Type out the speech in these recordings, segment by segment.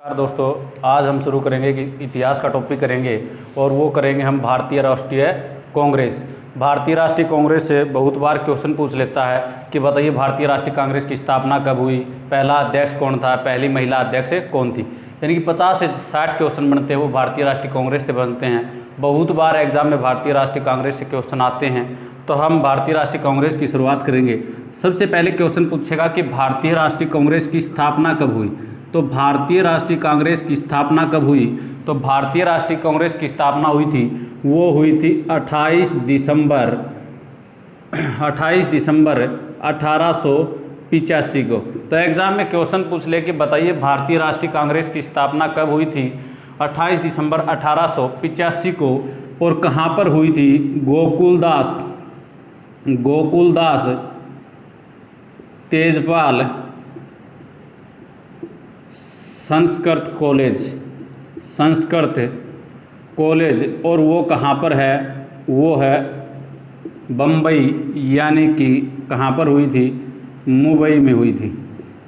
नमस्कार दोस्तों, आज हम शुरू करेंगे कि इतिहास का टॉपिक करेंगे और वो करेंगे हम भारतीय राष्ट्रीय कांग्रेस। भारतीय राष्ट्रीय कांग्रेस से बहुत बार क्वेश्चन पूछ लेता है कि बताइए भारतीय राष्ट्रीय कांग्रेस की स्थापना कब हुई, पहला अध्यक्ष कौन था, पहली महिला अध्यक्ष कौन थी। यानी कि 50 से 60 क्वेश्चन बनते हैं वो भारतीय राष्ट्रीय कांग्रेस से बनते हैं। बहुत बार एग्जाम में भारतीय राष्ट्रीय कांग्रेस से क्वेश्चन आते हैं, तो हम भारतीय राष्ट्रीय कांग्रेस की शुरुआत करेंगे। सबसे पहले क्वेश्चन पूछेगा कि भारतीय राष्ट्रीय कांग्रेस की स्थापना कब हुई। तो भारतीय राष्ट्रीय कांग्रेस की स्थापना कब हुई, तो भारतीय राष्ट्रीय कांग्रेस की स्थापना हुई थी, वो हुई थी 28 दिसंबर 1885 को। तो एग्ज़ाम में क्वेश्चन पूछ ले कि बताइए भारतीय राष्ट्रीय कांग्रेस की स्थापना कब हुई थी, 28 दिसंबर 1885 को, और कहाँ पर हुई थी। गोकुलदास तेजपाल संस्कृत कॉलेज, और वो कहाँ पर है, वो है बम्बई, यानी कि कहाँ पर हुई थी, मुंबई में हुई थी।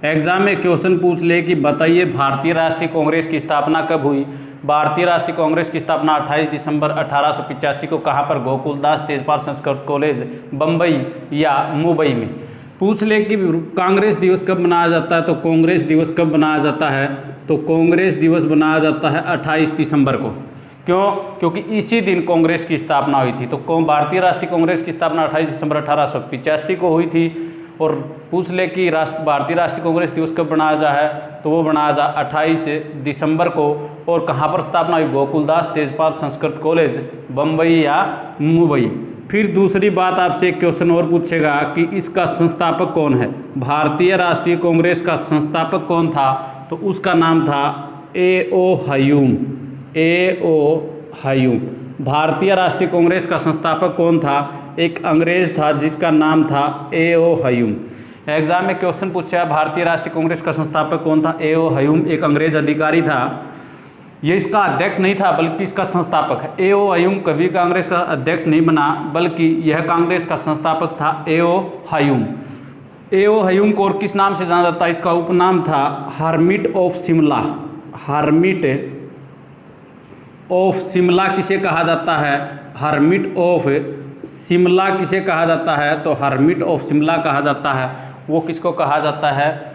एग्ज़ाम में क्वेश्चन पूछ ले कि बताइए भारतीय राष्ट्रीय कांग्रेस की स्थापना कब हुई। भारतीय राष्ट्रीय कांग्रेस की स्थापना 28 दिसंबर 1885 को कहाँ पर, गोकुलदास तेजपाल संस्कृत कॉलेज, बम्बई या मुंबई में। पूछ ले कि कांग्रेस दिवस कब मनाया जाता है, तो कांग्रेस दिवस कब मनाया जाता है, तो कांग्रेस दिवस मनाया जाता है 28 दिसंबर को। क्यों? क्योंकि इसी दिन कांग्रेस की स्थापना हुई थी। तो भारतीय राष्ट्रीय कांग्रेस की स्थापना 28 दिसंबर 1885 को हुई थी। और पूछ ले कि भारतीय राष्ट्रीय कांग्रेस दिवस कब मनाया जा है, तो वो मनाया जा 28 दिसंबर को। और कहाँ पर स्थापना हुई, गोकुलदास तेजपाल संस्कृत कॉलेज, बम्बई या मुंबई। फिर दूसरी बात आपसे एक क्वेश्चन और पूछेगा कि इसका संस्थापक कौन है। भारतीय राष्ट्रीय कांग्रेस का संस्थापक कौन था, तो उसका नाम था ए.ओ. ह्यूम। भारतीय राष्ट्रीय कांग्रेस का संस्थापक कौन था, एक अंग्रेज था जिसका नाम था ए.ओ. ह्यूम। एग्जाम में क्वेश्चन पूछा भारतीय राष्ट्रीय कांग्रेस का संस्थापक कौन था, ए.ओ. ह्यूम एक अंग्रेज अधिकारी था। ये इसका अध्यक्ष नहीं था बल्कि इसका संस्थापक है। ए.ओ. ह्यूम कभी कांग्रेस का अध्यक्ष नहीं बना, बल्कि यह कांग्रेस का संस्थापक था ए.ओ. ह्यूम। ए.ओ. ह्यूम को और किस नाम से जाना जाता है, इसका उपनाम था हर्मिट ऑफ शिमला किसे कहा जाता है, हर्मिट ऑफ शिमला किसे कहा जाता है, तो हर्मिट ऑफ शिमला कहा जाता है। वो किसको कहा जाता है,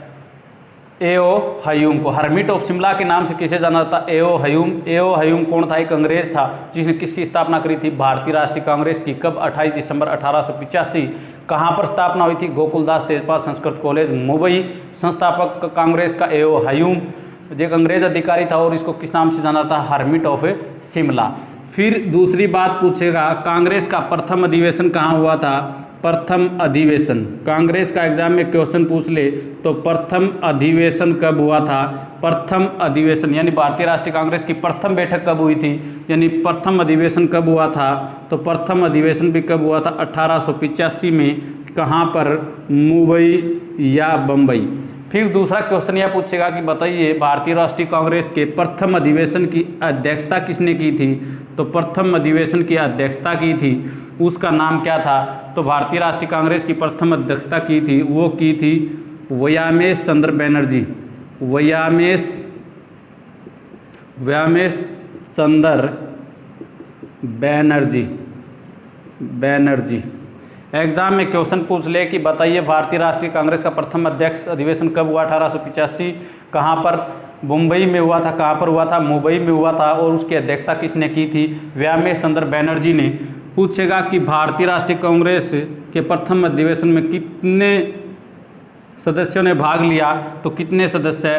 ए.ओ. ह्यूम को। हर्मिट ऑफ शिमला के नाम से किसे जाना जाता है, ए.ओ. ह्यूम। ए.ओ. ह्यूम कौन था, एक अंग्रेज था जिसने किसकी स्थापना करी थी, भारतीय राष्ट्रीय कांग्रेस की। कब, 28 दिसंबर 1885। कहाँ पर स्थापना हुई थी, गोकुलदास तेजपाल संस्कृत कॉलेज, मुंबई। संस्थापक कांग्रेस का ए.ओ. ह्यूम एक अंग्रेज अधिकारी था और इसको किस नाम से जाना था, हर्मिट ऑफ शिमला। फिर दूसरी बात पूछेगा कांग्रेस का प्रथम अधिवेशन कहाँ हुआ था। प्रथम अधिवेशन कांग्रेस का एग्जाम में क्वेश्चन पूछ ले तो प्रथम अधिवेशन कब हुआ था। प्रथम अधिवेशन यानी भारतीय राष्ट्रीय कांग्रेस की प्रथम बैठक कब हुई थी, यानी प्रथम अधिवेशन कब हुआ था, तो प्रथम अधिवेशन भी कब हुआ था, 1885 में। कहाँ पर, मुंबई या बम्बई। फिर दूसरा क्वेश्चन यह पूछेगा कि बताइए भारतीय राष्ट्रीय कांग्रेस के प्रथम अधिवेशन की अध्यक्षता किसने की थी, तो प्रथम अधिवेशन की अध्यक्षता की थी, उसका नाम क्या था, तो भारतीय राष्ट्रीय कांग्रेस की प्रथम अध्यक्षता की थी, वो की थी व्यामेश चंद्र बैनर्जी। व्यामेश चंद्र बैनर्जी। एग्जाम में क्वेश्चन पूछ ले कि बताइए भारतीय राष्ट्रीय कांग्रेस का प्रथम अध्यक्ष अधिवेशन कब हुआ, 1885। कहाँ पर, मुंबई में हुआ था। कहाँ पर हुआ था, मुंबई में हुआ था। और उसकी अध्यक्षता किसने की थी, व्यामेश चंद्र बैनर्जी ने। पूछेगा कि भारतीय राष्ट्रीय कांग्रेस के प्रथम अधिवेशन में कितने सदस्यों ने भाग लिया, तो कितने सदस्य,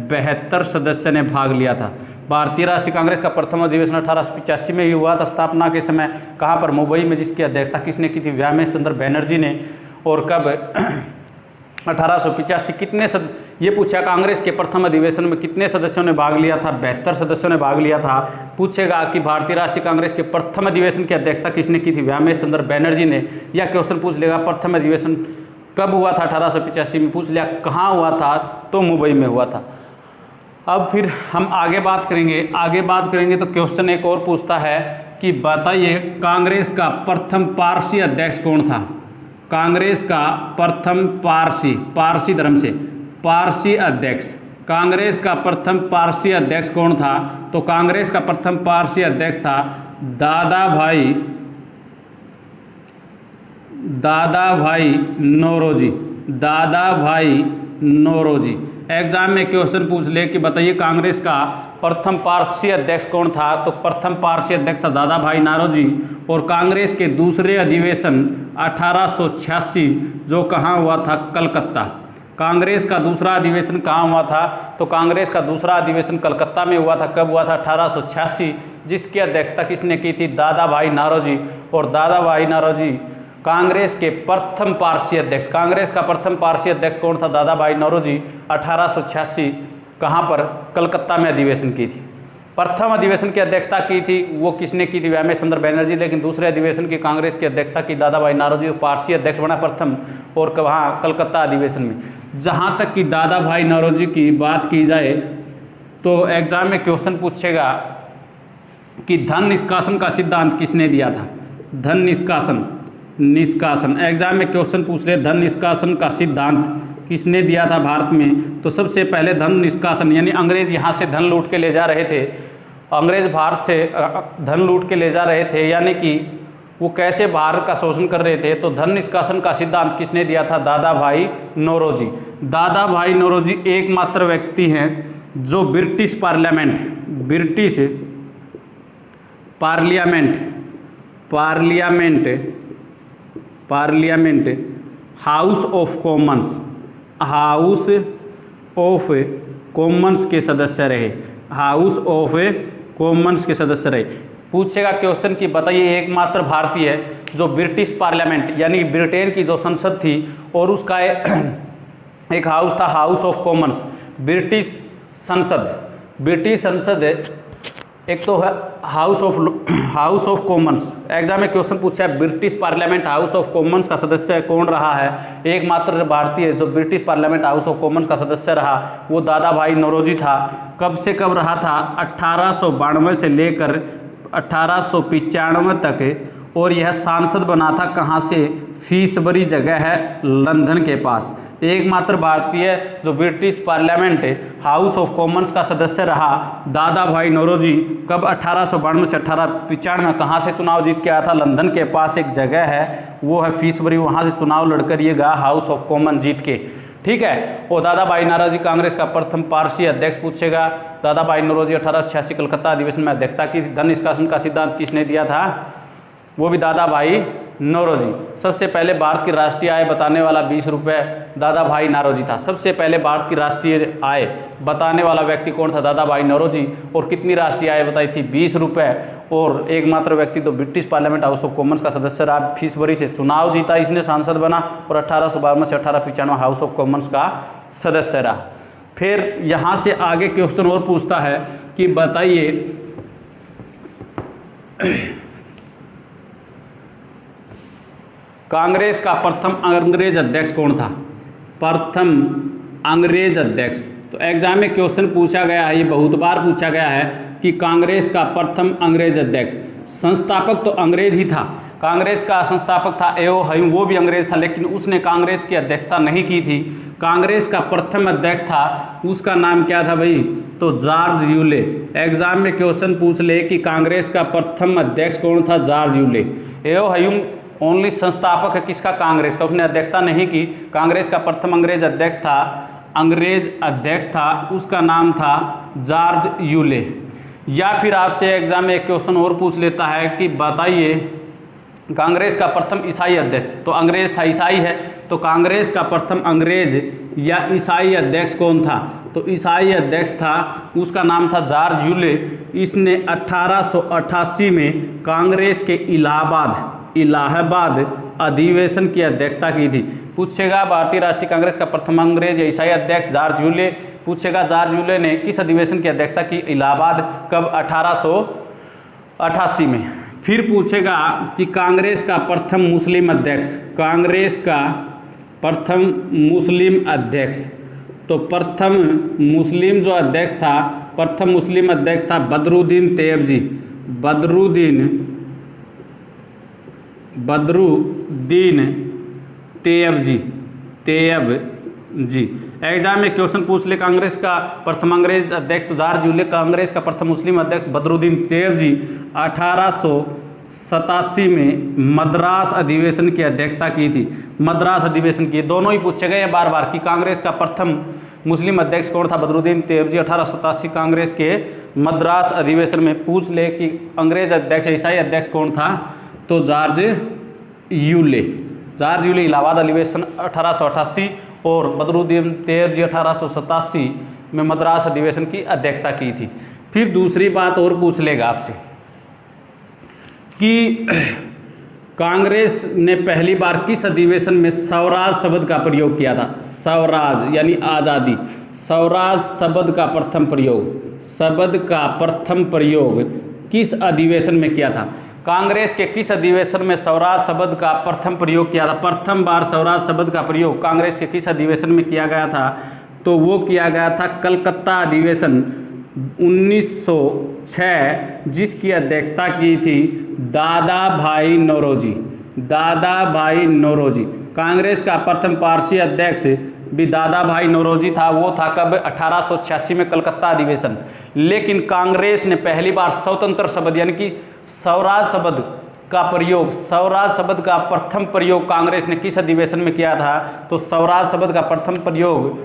72 सदस्य ने भाग लिया था। भारतीय राष्ट्रीय कांग्रेस का प्रथम अधिवेशन 1885 में ही हुआ था स्थापना के समय। कहाँ पर, मुंबई में, जिसकी अध्यक्षता किसने की थी, व्यामेश चंद्र बैनर्जी ने। और कब, 1885। ये पूछा कांग्रेस के प्रथम अधिवेशन में कितने सदस्यों ने भाग लिया था, 72 सदस्यों ने भाग लिया था। पूछेगा कि भारतीय राष्ट्रीय कांग्रेस के प्रथम अधिवेशन की अध्यक्षता किसने की थी, व्यामेश चंद्र बैनर्जी ने। या क्वेश्चन पूछ लेगा प्रथम अधिवेशन कब हुआ था, 1885 में। पूछ लिया कहाँ हुआ था, तो मुंबई में हुआ था। अब फिर हम आगे बात करेंगे तो क्वेश्चन एक और पूछता है कि बताइए कांग्रेस का प्रथम पारसी अध्यक्ष कौन था। कांग्रेस का प्रथम पारसी धर्म से पारसी अध्यक्ष कांग्रेस का प्रथम पारसी अध्यक्ष कौन था? तो कांग्रेस का प्रथम पारसी अध्यक्ष था दादा भाई नौरोजी। दादा भाई नौरोजी। एग्जाम में क्वेश्चन पूछ ले कि बताइए कांग्रेस का प्रथम पारसी अध्यक्ष कौन था? तो प्रथम पारसी अध्यक्ष था दादा भाई नौरोजी। और कांग्रेस के दूसरे अधिवेशन 1886 जो कहाँ हुआ था? कलकत्ता। कांग्रेस का दूसरा अधिवेशन कहाँ हुआ था? तो कांग्रेस का दूसरा अधिवेशन कलकत्ता में हुआ था। कब हुआ था? 1886। जिसकी अध्यक्षता किसने की थी? दादा भाई नौरोजी। और दादा भाई नौरोजी कांग्रेस के प्रथम पारसी अध्यक्ष। कांग्रेस का प्रथम पारसी अध्यक्ष कौन था? दादा भाई नौरोजी। 1886 कहाँ पर? कलकत्ता में अधिवेशन की थी। प्रथम अधिवेशन की अध्यक्षता की थी वो किसने की थी? एम.एस. चंद्र बनर्जी। लेकिन दूसरे अधिवेशन की कांग्रेस की अध्यक्षता की दादा भाई नौरोजी। पारसी अध्यक्ष बना प्रथम, और वहाँ कलकत्ता अधिवेशन में। जहाँ तक कि दादा भाई नौरोजी की बात की जाए तो एग्जाम में क्वेश्चन पूछेगा कि धन निष्कासन का सिद्धांत किसने दिया था? धन निष्कासन। एग्जाम में क्वेश्चन पूछ रहे धन निष्कासन का सिद्धांत किसने दिया था भारत में? तो सबसे पहले धन निष्कासन यानी अंग्रेज यहाँ से धन लूट के ले जा रहे थे। अंग्रेज भारत से धन लूट के ले जा रहे थे, यानी कि वो कैसे भारत का शोषण कर रहे थे। तो धन निष्कासन का सिद्धांत किसने दिया था? दादा भाई नौरोजी। दादा भाई नौरोजी एकमात्र व्यक्ति हैं जो British parliament house of Commons के सदस्य रहे। पूछेगा क्वेश्चन कि बताइए एकमात्र भारतीय जो ब्रिटिश पार्लियामेंट यानी ब्रिटेन की जो संसद थी और उसका एक हाउस था हाउस ऑफ कॉमन्स। ब्रिटिश संसद एक तो है हाउस ऑफ कॉमन्स। एग्जाम में क्वेश्चन पूछा है British parliament house of Commons का सदस्य कौन रहा है? एकमात्र भारतीय जो British parliament house of Commons का सदस्य रहा वो दादा भाई नौरोजी था। कब से कब रहा था? 1892 से लेकर 1895 तक। और यह सांसद बना था कहाँ से? फीसबरी जगह है लंदन के पास। एकमात्र भारतीय जो British parliament house of Commons का सदस्य रहा दादा भाई नौरोजी। कब? 1892 से 1895 कहाँ से चुनाव जीत के आया था? लंदन के पास एक जगह है वो है फीसबरी, वहाँ से चुनाव लड़कर ये गया हाउस ऑफ कॉमन जीत के। ठीक है। और दादा भाई नौरोजी कांग्रेस का प्रथम पारसी अध्यक्ष पूछेगा। दादा भाई नौरोजी 1886 कलकत्ता अधिवेशन में अध्यक्षता की। धन निष्कासन का सिद्धांत किसने दिया था? वो भी दादा भाई नौरोजी। सबसे पहले भारत की राष्ट्रीय आय बताने वाला 20 रुपये दादा भाई नौरोजी था। सबसे पहले भारत की राष्ट्रीय आय बताने वाला व्यक्ति कौन था? दादा भाई नौरोजी। और कितनी राष्ट्रीय आय बताई थी? 20 रुपये। और एकमात्र व्यक्ति तो British parliament house of Commons का सदस्य रहा। फीसबरी से चुनाव जीता, इसने सांसद बना। और 1852 से 1895 हाउस ऑफ कॉमन्स का सदस्य रहा। फिर यहाँ से आगे क्वेश्चन और पूछता है कि बताइए कांग्रेस का प्रथम अंग्रेज अध्यक्ष कौन था? प्रथम अंग्रेज अध्यक्ष। तो एग्जाम में क्वेश्चन पूछा गया है, ये बहुत बार पूछा गया है कि कांग्रेस का प्रथम अंग्रेज अध्यक्ष। संस्थापक तो अंग्रेज ही था। कांग्रेस का संस्थापक था ए.ओ. ह्यूम, वो भी अंग्रेज था, लेकिन उसने कांग्रेस की अध्यक्षता नहीं की थी। कांग्रेस का प्रथम अध्यक्ष था, उसका नाम क्या था भाई? तो जॉर्ज यूले। एग्जाम में क्वेश्चन पूछ ले कि कांग्रेस का प्रथम अध्यक्ष कौन था? George Yule. A.O.. Hume only संस्थापक है किसका? कांग्रेस का, उसने अध्यक्षता नहीं की। कांग्रेस का प्रथम अंग्रेज अध्यक्ष था, उसका नाम था जॉर्ज यूले। या फिर आपसे एग्जाम में एक क्वेश्चन और पूछ लेता है कि बताइए कांग्रेस का प्रथम ईसाई अध्यक्ष। तो अंग्रेज था, ईसाई है, तो कांग्रेस का प्रथम अंग्रेज या ईसाई अध्यक्ष कौन था? तो ईसाई अध्यक्ष था, उसका नाम था जॉर्ज यूले। इसने 1888 में कांग्रेस के इलाहाबाद अधिवेशन की अध्यक्षता की थी। पूछेगा भारतीय राष्ट्रीय कांग्रेस का प्रथम अंग्रेज या ईसाई अध्यक्ष जॉर्ज यूले। पूछेगा जॉर्ज यूले ने किस अधिवेशन की अध्यक्षता की? इलाहाबाद। कब? 1888 में। फिर पूछेगा कि कांग्रेस का प्रथम मुस्लिम अध्यक्ष। कांग्रेस का प्रथम मुस्लिम अध्यक्ष, तो प्रथम मुस्लिम जो अध्यक्ष था, प्रथम मुस्लिम अध्यक्ष था बदरुद्दीन तैयबजी। बदरुद्दीन तैयबजी। जी। एग्जाम में क्वेश्चन पूछ ले, कांग्रेस का प्रथम अंग्रेज अध्यक्ष तो जॉर्ज यूले, कांग्रेस का प्रथम मुस्लिम अध्यक्ष बदरुद्दीन तैयबजी 1887 में मद्रास अधिवेशन की अध्यक्षता की थी। मद्रास अधिवेशन की, दोनों ही पूछे गए हैं बार बार कि कांग्रेस का प्रथम मुस्लिम अध्यक्ष कौन था, बदरुद्दीन तैयबजी 1887 कांग्रेस के मद्रास अधिवेशन में। पूछ ले कि अंग्रेज अध्यक्ष ईसाई अध्यक्ष कौन था, तो George Yule. George Yule Allahabad अधिवेशन 1888 और बदरुद्दीन तैयबजी 1887 में मद्रास अधिवेशन की अध्यक्षता की थी। फिर दूसरी बात और पूछ लेगा आपसे कि कांग्रेस ने पहली बार किस अधिवेशन में स्वराज शब्द का प्रयोग किया था। स्वराज यानी आज़ादी, स्वराज शब्द का प्रथम प्रयोग किस अधिवेशन में किया था। कांग्रेस के किस अधिवेशन में स्वराज शब्द का प्रथम प्रयोग किया था। प्रथम बार स्वराज शब्द का प्रयोग कांग्रेस के किस अधिवेशन में किया गया था, तो वो किया गया था कलकत्ता अधिवेशन 1906, जिसकी अध्यक्षता की थी दादा भाई नौरोजी। कांग्रेस का प्रथम पारसी अध्यक्ष भी दादा भाई नौरोजी था। वो था कब, 1886 में कलकत्ता अधिवेशन। लेकिन कांग्रेस ने पहली बार स्वतंत्र शब्द यानी कि स्वराज शब्द का प्रथम प्रयोग कांग्रेस ने किस अधिवेशन में किया था, तो स्वराज शब्द का प्रथम प्रयोग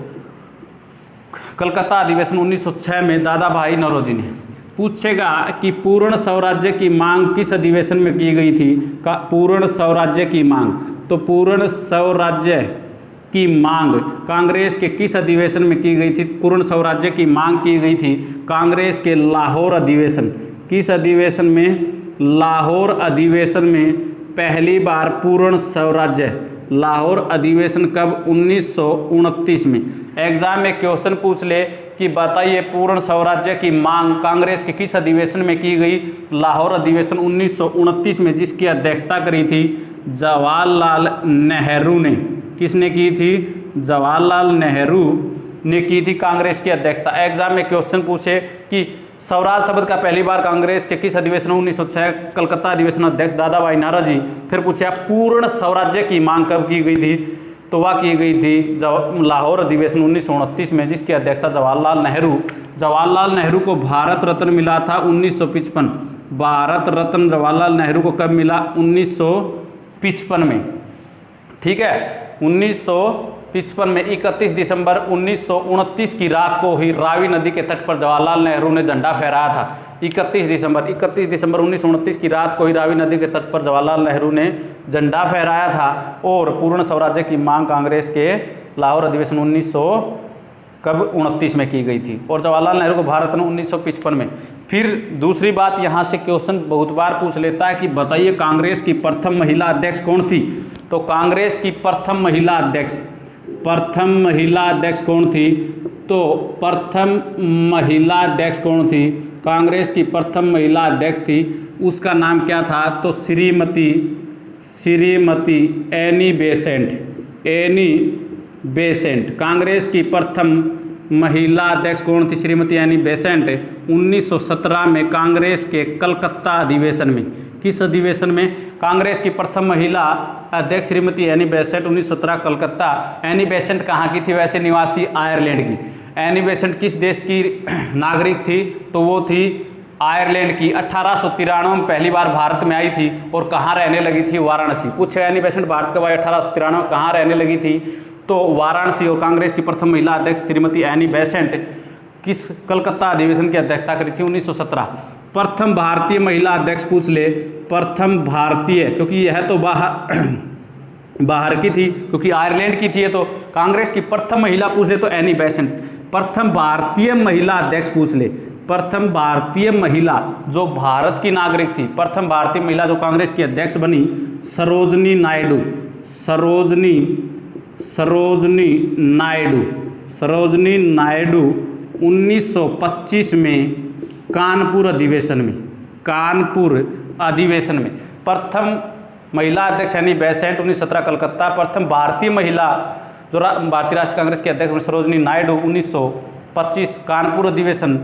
कलकत्ता अधिवेशन 1906 में दादा भाई नौरोजी ने। पूछेगा कि पूर्ण स्वराज्य की मांग किस अधिवेशन में की गई थी। पूर्ण स्वराज्य की मांग, तो पूर्ण स्वराज्य की मांग कांग्रेस के किस अधिवेशन में की गई थी। पूर्ण स्वराज्य की मांग की गई थी कांग्रेस के लाहौर अधिवेशन। किस अधिवेशन में, लाहौर अधिवेशन में पहली बार पूर्ण स्वराज्य। लाहौर अधिवेशन कब, 1929 में। एग्जाम में क्वेश्चन पूछ ले कि बताइए पूर्ण स्वराज्य की मांग कांग्रेस के किस अधिवेशन में की गई। लाहौर अधिवेशन 1929 में, जिसकी अध्यक्षता करी थी जवाहरलाल नेहरू ने। किसने की थी, जवाहरलाल नेहरू ने की थी कांग्रेस की अध्यक्षता। एग्जाम में क्वेश्चन पूछे कि स्वराज शब्द का पहली बार कांग्रेस के किस अधिवेशन 1906 कलकत्ता अधिवेशन अध्यक्ष दादा भाई नौरोजी। फिर पूछा पूर्ण स्वराज्य की मांग कब की गई थी, तो वह की गई थी लाहौर अधिवेशन 1929 में, जिसकी अध्यक्षता जवाहरलाल नेहरू। जवाहरलाल नेहरू को भारत रत्न मिला था 1955। भारत रत्न जवाहरलाल नेहरू को कब मिला, 1955 में। ठीक है, 1955 में 31 दिसंबर 1929 की रात को ही रावी नदी के तट पर जवाहरलाल नेहरू ने झंडा फहराया था। 31 दिसंबर 1929 की रात को ही रावी नदी के तट पर जवाहरलाल नेहरू ने झंडा फहराया था। और पूर्ण स्वराज्य की मांग कांग्रेस के लाहौर अधिवेशन 1929 में की गई थी, और जवाहरलाल नेहरू को भारत रत्न 1955 में। फिर दूसरी बात, यहाँ से क्वेश्चन बहुत बार पूछ लेता है कि बताइए कांग्रेस की प्रथम महिला अध्यक्ष कौन थी। तो कांग्रेस की प्रथम महिला अध्यक्ष कौन थी, तो प्रथम महिला अध्यक्ष कौन थी। कांग्रेस की प्रथम महिला अध्यक्ष थी, उसका नाम क्या था, तो श्रीमती एनी बेसेंट। कांग्रेस की प्रथम महिला अध्यक्ष कौन थी, श्रीमती एनी बेसेंट। 1917 में कांग्रेस के कलकत्ता अधिवेशन में। किस अधिवेशन में, कांग्रेस की प्रथम महिला अध्यक्ष Shrimati Annie Besant 1917 Calcutta. Annie Besant कहाँ की थी, वैसे निवासी आयरलैंड की। एनी बेसेंट किस देश की नागरिक थी, तो वो थी आयरलैंड की। 1893 में पहली बार भारत में आई थी और कहाँ रहने लगी थी, वाराणसी। पूछे एनी बेसेंट भारत कब आई, 1893 कहाँ रहने लगी थी, तो वाराणसी। और कांग्रेस की प्रथम महिला अध्यक्ष श्रीमती एनी बेसेंट किस कलकत्ता अधिवेशन की अध्यक्षता करी थी, 1917। प्रथम भारतीय महिला अध्यक्ष पूछ ले, प्रथम भारतीय, क्योंकि यह तो बाहर की थी, क्योंकि आयरलैंड की थी, तो कांग्रेस की प्रथम महिला पूछ ले तो एनी बेसेंट। प्रथम भारतीय महिला अध्यक्ष पूछ ले, प्रथम भारतीय महिला जो भारत की नागरिक थी, प्रथम भारतीय महिला जो कांग्रेस की अध्यक्ष बनी, सरोजनी नायडू 1925 में कानपुर अधिवेशन में। प्रथम महिला अध्यक्ष यानी बेसेंट 1917 कलकत्ता। प्रथम भारतीय महिला जो भारतीय राष्ट्रीय कांग्रेस के अध्यक्ष सरोजनी नायडू 1925 कानपुर अधिवेशन।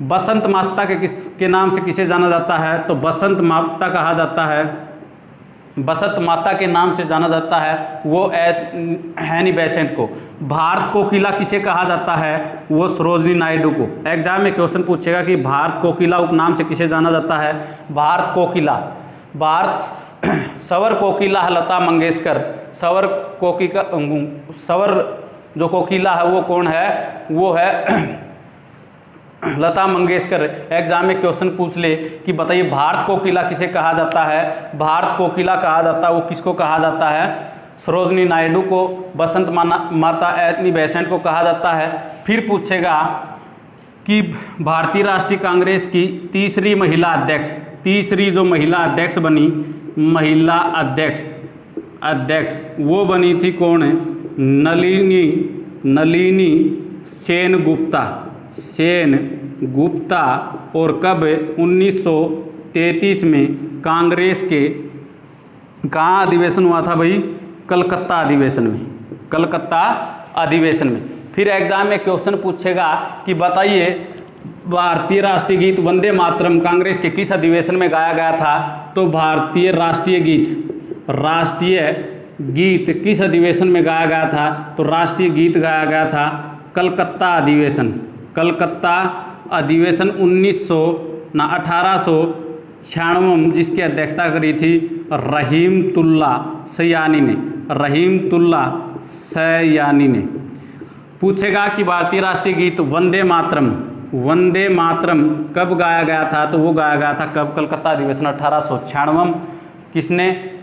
बसंत माता के नाम से किसे जाना जाता है, तो बसंत माता कहा जाता है बसंत माता के नाम से जाना जाता है वो एनी बेसेंट को। भारत कोकिला किसे कहा जाता है, वो सरोजनी नायडू को। एग्जाम में क्वेश्चन पूछेगा कि भारत कोकिला उपनाम से किसे जाना जाता है, भारत कोकिला, भारत सवर कोकिला है लता मंगेशकर। सवर जो कोकिला है वो कौन है, वो है लता मंगेशकर। एग्जाम में क्वेश्चन पूछ ले कि बताइए भारत कोकिला किसे कहा जाता है, भारत कोकिला कहा जाता है वो किसको कहा जाता है, सरोजनी नायडू को। बसंत माता एनी बेसेंट को कहा जाता है। फिर पूछेगा कि भारतीय राष्ट्रीय कांग्रेस की तीसरी महिला अध्यक्ष, तीसरी जो महिला अध्यक्ष बनी, महिला अध्यक्ष वो बनी थी कौन है, नलिनी सेनगुप्ता। और कब, 1933 में कांग्रेस के कहाँ अधिवेशन हुआ था भाई, कलकत्ता अधिवेशन में। फिर एग्जाम में क्वेश्चन पूछेगा कि बताइए भारतीय राष्ट्रीय गीत वंदे मातरम कांग्रेस के किस अधिवेशन में गाया गया था, तो भारतीय राष्ट्रीय गीत किस अधिवेशन में गाया गया था, तो राष्ट्रीय गीत गाया गया था कलकत्ता अधिवेशन 1896 जिसकी अध्यक्षता करी थी रहीमतुल्ला सयानी ने। पूछेगा कि भारतीय राष्ट्रीय गीत वंदे मातरम कब गाया गया था, तो वो गाया गया था कब, कलकत्ता अधिवेशन 1896। किसने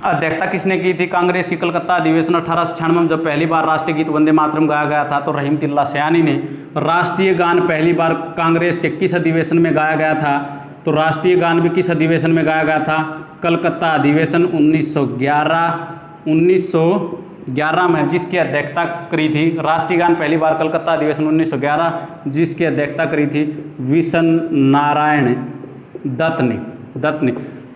अध्यक्षता किसने की थी कांग्रेस की, कलकत्ता अधिवेशन 1896 जब पहली बार राष्ट्रीय गीत वंदे मातरम गाया गया था तो रहीमतुल्ला सयानी ने। राष्ट्रीय गान पहली बार कांग्रेस के किस अधिवेशन में गाया गया था, तो राष्ट्रीय गान भी किस अधिवेशन में गाया गया था, कलकत्ता अधिवेशन 1911 में, जिसकी अध्यक्षता करी थी। राष्ट्रीय गान पहली बार कलकत्ता अधिवेशन 1911 जिसकी अध्यक्षता करी थी विशन नारायण दत्त ने।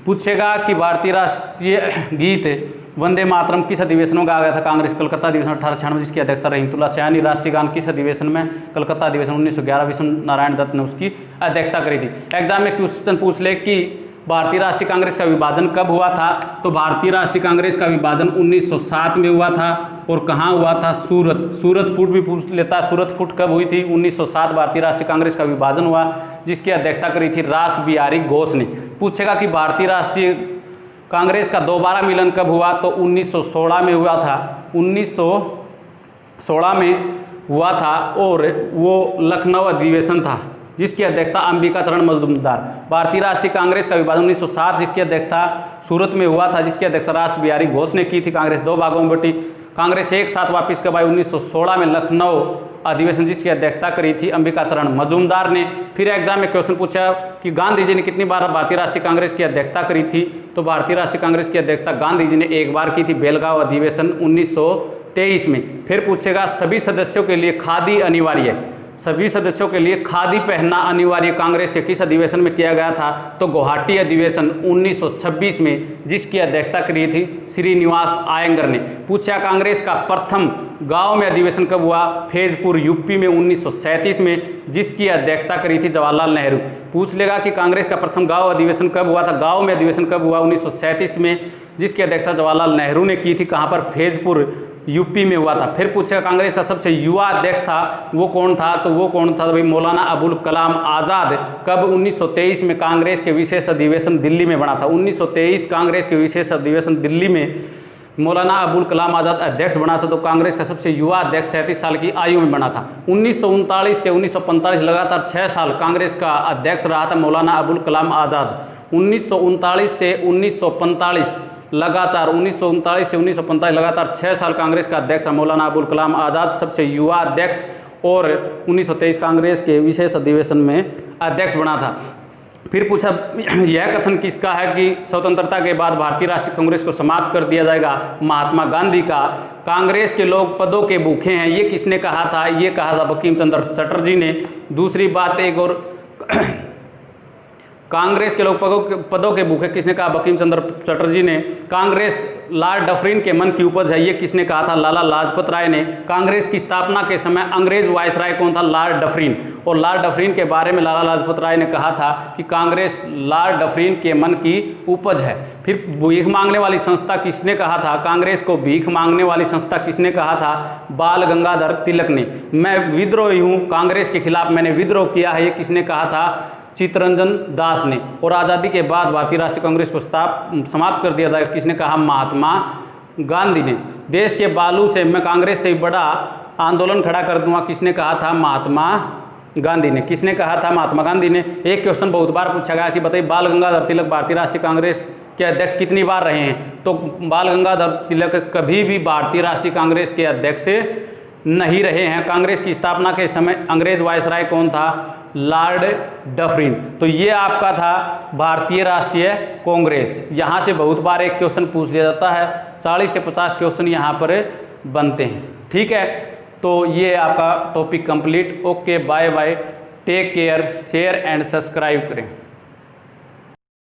पूछेगा कि भारतीय राष्ट्रीय गीत वंदे मातरम किस अधिवेशन में गाया गया था कांग्रेस, कलकत्ता अधिवेशन 1896 जिसकी अध्यक्षता रहीमतुल्ला सयानी। राष्ट्रीय गान किस अधिवेशन में, कलकत्ता अधिवेशन 1911 विष्णु नारायण दत्त ने उसकी अध्यक्षता करी थी। एग्जाम में क्वेश्चन पूछ ले कि भारतीय राष्ट्रीय कांग्रेस का विभाजन कब हुआ था, तो भारतीय राष्ट्रीय कांग्रेस का विभाजन 1907 में हुआ था। और कहाँ हुआ था, सूरत फूट भी पूछ लेता। सूरत फूट कब हुई थी, 1907 भारतीय राष्ट्रीय कांग्रेस का विभाजन हुआ जिसकी अध्यक्षता करी थी रास बिहारी घोष ने। पूछेगा कि भारतीय राष्ट्रीय कांग्रेस का दोबारा मिलन कब हुआ, तो 1916 में हुआ था, 1916 में हुआ था। और वो लखनऊ अधिवेशन था जिसकी अध्यक्षता अंबिका चरण मजूमदार। भारतीय राष्ट्रीय कांग्रेस का विभाजन 1907 जिसकी अध्यक्षता सूरत में हुआ था, जिसकी अध्यक्षता रास बिहारी घोष ने की थी। कांग्रेस दो भागों में बटी। कांग्रेस एक साथ वापस कब आई, 1916 में लखनऊ अधिवेशन जिसकी अध्यक्षता करी थी अंबिका चरण मजूमदार ने। फिर एग्जाम में क्वेश्चन पूछा कि गांधी जी ने कितनी बार भारतीय राष्ट्रीय कांग्रेस की अध्यक्षता करी थी, तो भारतीय राष्ट्रीय कांग्रेस की अध्यक्षता गांधी जी ने एक बार की थी, बेलगांव अधिवेशन 1923 में। फिर पूछेगा सभी सदस्यों के लिए खादी अनिवार्य, सभी सदस्यों के लिए खादी पहनना अनिवार्य कांग्रेस के किस अधिवेशन में किया गया था, तो गुवाहाटी अधिवेशन 1926 में जिसकी अध्यक्षता करी थी श्रीनिवास आयंगर ने। पूछा कांग्रेस का प्रथम गांव में अधिवेशन कब हुआ, फैजपुर यूपी में 1937 में जिसकी अध्यक्षता करी थी जवाहरलाल नेहरू। पूछ लेगा कि कांग्रेस का प्रथम गांव अधिवेशन कब हुआ था, गांव में अधिवेशन कब हुआ, 1937 में जिसकी अध्यक्षता जवाहरलाल नेहरू ने की थी। कहाँ पर, फैजपुर यूपी में हुआ था। फिर पूछेगा कांग्रेस का सबसे युवा अध्यक्ष था वो कौन था, तो वो कौन था भाई, मौलाना अबुल कलाम आज़ाद। कब, 1923 में कांग्रेस के विशेष अधिवेशन दिल्ली में बना था। 1923 कांग्रेस के विशेष अधिवेशन दिल्ली में मौलाना अबुल कलाम आज़ाद अध्यक्ष बना था। तो कांग्रेस का सबसे युवा अध्यक्ष 37 साल की आयु में बना था। 1939 से 1945 लगातार 6 साल कांग्रेस का अध्यक्ष रहा था मौलाना अबुल कलाम आज़ाद। 1939 से 1945 लगातार 1945 लगातार 6 साल कांग्रेस का अध्यक्ष मौलाना अबुल कलाम आज़ाद सबसे युवा अध्यक्ष, और 1923 कांग्रेस के विशेष अधिवेशन में अध्यक्ष बना था। फिर पूछा यह कथन किसका है कि स्वतंत्रता के बाद भारतीय राष्ट्रीय कांग्रेस को समाप्त कर दिया जाएगा, महात्मा गांधी का। कांग्रेस के लोग पदों के भूखे हैं, ये किसने कहा था, ये कहा था बंकिम चंद्र चटर्जी ने। दूसरी बात एक और कांग्रेस के लोग पदों के भूखे, किसने कहा? बंकिम चंद्र चटर्जी ने। कांग्रेस लॉर्ड डफरिन के मन की उपज है, ये किसने कहा था? लाला लाजपत राय ने। कांग्रेस की स्थापना के समय अंग्रेज वायसराय कौन था? Lord Dufferin. और लॉर्ड डफरिन के बारे में लाला लाजपत राय ने कहा था कि कांग्रेस लॉर्ड डफरिन के मन की उपज है। फिर भीख मांगने वाली संस्था किसने कहा था? कांग्रेस को भीख मांगने वाली संस्था किसने कहा था? बाल गंगाधर तिलक ने। मैं विद्रोही हूँ, कांग्रेस के खिलाफ मैंने विद्रोह किया है, ये किसने कहा था? चित्तरंजन दास ने। और आज़ादी के बाद भारतीय राष्ट्रीय कांग्रेस को समाप्त कर दिया था, किसने कहा? महात्मा गांधी ने। देश के बालू से मैं कांग्रेस से बड़ा आंदोलन खड़ा कर दूंगा, किसने कहा था? महात्मा गांधी ने। किसने कहा था? महात्मा गांधी ने। एक क्वेश्चन बहुत बार पूछा गया कि बताइए बाल गंगाधर तिलक भारतीय राष्ट्रीय कांग्रेस के अध्यक्ष कितनी बार रहे हैं? तो बाल गंगाधर तिलक कभी भी भारतीय राष्ट्रीय कांग्रेस के अध्यक्ष नहीं रहे हैं। कांग्रेस की स्थापना के समय अंग्रेज वायसराय कौन था? Lord Dufferin. तो ये आपका था भारतीय राष्ट्रीय कांग्रेस। यहाँ से बहुत बार एक क्वेश्चन पूछ लिया जाता है, 40 से 50 क्वेश्चन यहाँ पर बनते हैं। ठीक है, तो ये आपका topic complete. Okay, bye bye, take care, share and subscribe करें।